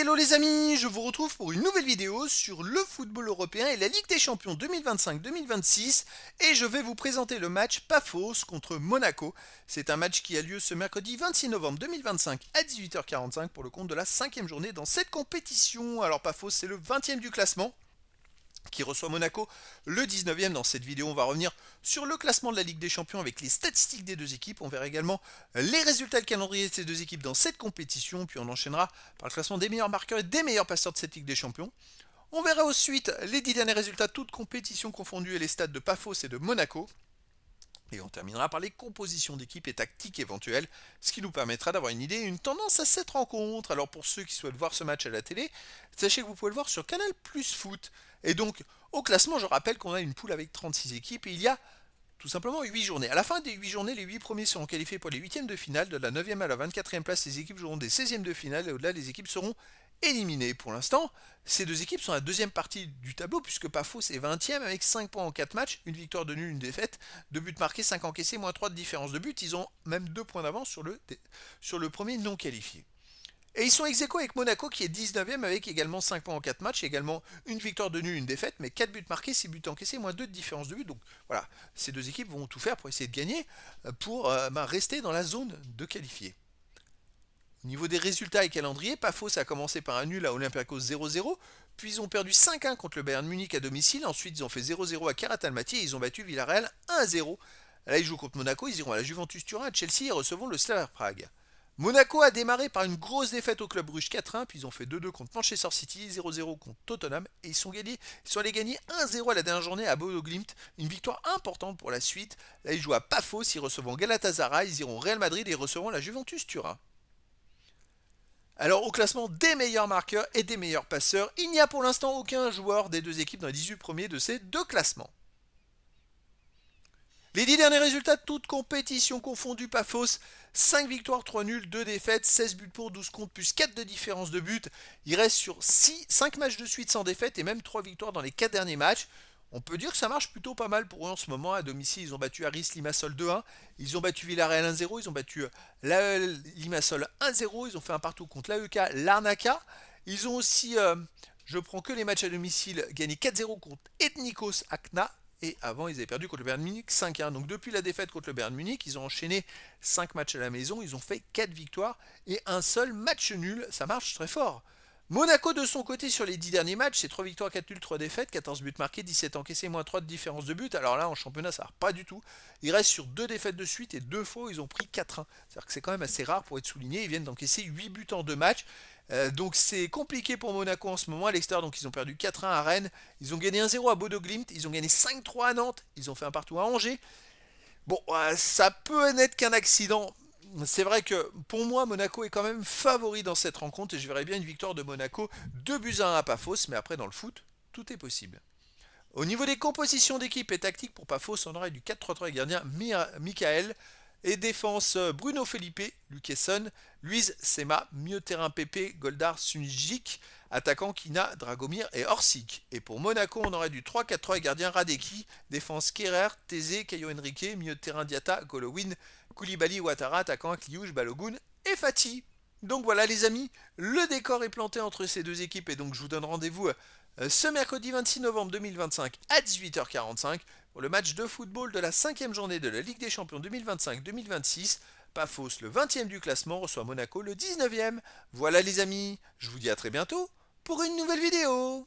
Hello les amis, je vous retrouve pour une nouvelle vidéo sur le football européen et la Ligue des Champions 2025-2026 et je vais vous présenter le match Pafos contre Monaco. C'est un match qui a lieu ce mercredi 26 novembre 2025 à 18h45 pour le compte de la 5e journée dans cette compétition. Alors Pafos c'est le 20e du classement qui reçoit Monaco le 19e. Dans cette vidéo, on va revenir sur le classement de la Ligue des Champions avec les statistiques des deux équipes. On verra également les résultats de calendrier de ces deux équipes dans cette compétition. Puis on enchaînera par le classement des meilleurs marqueurs et des meilleurs passeurs de cette Ligue des Champions. On verra ensuite les 10 derniers résultats, toutes compétitions confondues et les stats de Pafos et de Monaco. Et on terminera par les compositions d'équipes et tactiques éventuelles, ce qui nous permettra d'avoir une idée et une tendance à cette rencontre. Alors pour ceux qui souhaitent voir ce match à la télé, sachez que vous pouvez le voir sur Canal Plus Foot. Et donc au classement, je rappelle qu'on a une poule avec 36 équipes et il y a tout simplement 8 journées. À la fin des 8 journées, les 8 premiers seront qualifiés pour les 8e de finale. De la 9e à la 24e place, les équipes joueront des 16e de finale et au-delà, les équipes seront éliminées. Pour l'instant, ces deux équipes sont à la deuxième partie du tableau puisque Pafos est 20e avec 5 points en 4 matchs, une victoire de nul, une défaite, 2 buts marqués, 5 encaissés, moins 3 de différence de but. Ils ont même 2 points d'avance sur le premier non qualifié. Et ils sont ex-aequo avec Monaco qui est 19e avec également 5 points en 4 matchs, également une victoire de nul, une défaite, mais 4 buts marqués, 6 buts encaissés, moins 2 de différence de but. Donc voilà, ces deux équipes vont tout faire pour essayer de gagner, pour rester dans la zone de qualifiés. Au niveau des résultats et calendrier, Pafos a commencé par un nul à Olympiakos 0-0, puis ils ont perdu 5-1 contre le Bayern Munich à domicile, ensuite ils ont fait 0-0 à Karat Almaty et ils ont battu Villarreal 1-0. Là ils jouent contre Monaco, ils iront à la Juventus Turin, à Chelsea et recevront le Slavia Prague. Monaco a démarré par une grosse défaite au Club Bruges 4-1, puis ils ont fait 2-2 contre Manchester City, 0-0 contre Tottenham, et ils sont allés gagner 1-0 à la dernière journée à Bodo Glimt, une victoire importante pour la suite. Là, ils jouent à Pafos, ils recevront Galatasaray, ils iront au Real Madrid et ils recevront la Juventus Turin. Alors, au classement des meilleurs marqueurs et des meilleurs passeurs, il n'y a pour l'instant aucun joueur des deux équipes dans les 18 premiers de ces deux classements. Les 10 derniers résultats, toutes compétitions confondues, Pafos, 5 victoires, 3 nuls, 2 défaites, 16 buts pour, 12 contre, plus 4 de différence de but. Il reste sur 5 matchs de suite sans défaite et même 3 victoires dans les 4 derniers matchs. On peut dire que ça marche plutôt pas mal pour eux en ce moment. À domicile, ils ont battu Aris Limassol 2-1, ils ont battu Villarreal 1-0, ils ont battu Limassol 1-0, ils ont fait un partout contre l'AEK Larnaca. Ils ont aussi, je prends que les matchs à domicile, gagné 4-0 contre Ethnikos Akna. Et avant, ils avaient perdu contre le Bayern Munich 5-1. Donc depuis la défaite contre le Bayern Munich, ils ont enchaîné 5 matchs à la maison. Ils ont fait 4 victoires et un seul match nul. Ça marche très fort. Monaco de son côté sur les 10 derniers matchs, c'est 3 victoires, 4 nuls, 3 défaites, 14 buts marqués, 17 encaissés, moins 3 de différence de but. Alors là, en championnat, ça ne pas du tout. Ils restent sur 2 défaites de suite et 2 fois, ils ont pris 4-1. C'est-à-dire que c'est quand même assez rare pour être souligné. Ils viennent d'encaisser 8 buts en 2 matchs. Donc c'est compliqué pour Monaco en ce moment à l'extérieur. Donc ils ont perdu 4-1 à Rennes. Ils ont gagné 1-0 à Bodo Glimt. Ils ont gagné 5-3 à Nantes. Ils ont fait un partout à Angers. Bon, ça peut n'être qu'un accident. C'est vrai que pour moi, Monaco est quand même favori dans cette rencontre et je verrais bien une victoire de Monaco 2 buts à 1 à Pafos. Mais après, dans le foot, tout est possible. Au niveau des compositions d'équipe et tactiques pour Pafos, on aurait du 4-3-3 et gardien Michael. Et défense Bruno Felipe, Luquesson, Luiz Sema, milieu de terrain Pepe, Goldar Sunjic, attaquant Kina, Dragomir et Orsic. Et pour Monaco, on aurait du 3-4-3 et gardien Radeki, défense Kerrer, Tézé, Caio Henrique, milieu de terrain Diata, Golovin, Koulibaly, Ouattara, attaquant Kliouche, Balogun et Fati. Donc voilà les amis, le décor est planté entre ces deux équipes et donc je vous donne rendez-vous ce mercredi 26 novembre 2025 à 18h45 pour le match de football de la 5e journée de la Ligue des Champions 2025-2026. Pafos, le 20e du classement, reçoit Monaco le 19e. Voilà les amis, je vous dis à très bientôt pour une nouvelle vidéo.